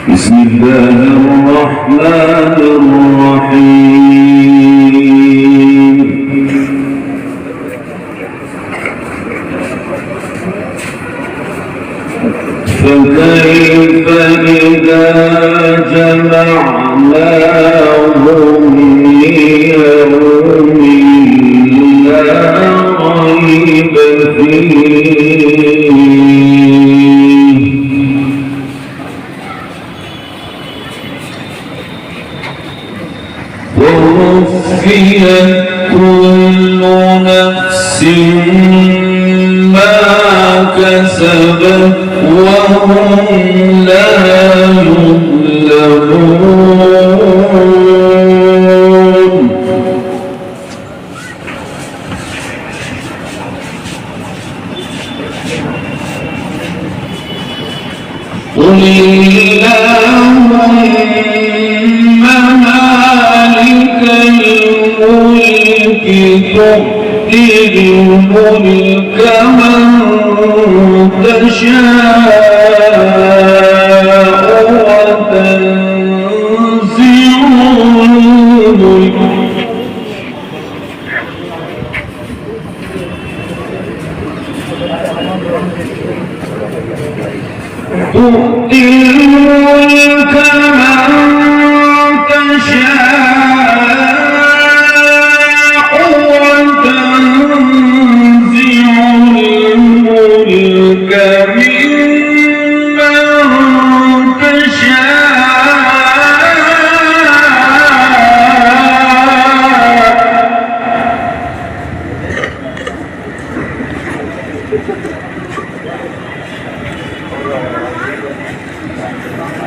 بسم الله الرحمن الرحيم فكيف إذا جمعناهم ليوم لا ريب فيه ووفيت كل نفس ما كسبت وهم لا يظلمون قل اللهم مالك الملك تؤتي الملك من تشاء وتنزع الملك تؤتي الملك من تشاء وتنزع الملك ممن تشاء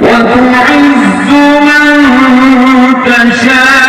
وتعز من تشاء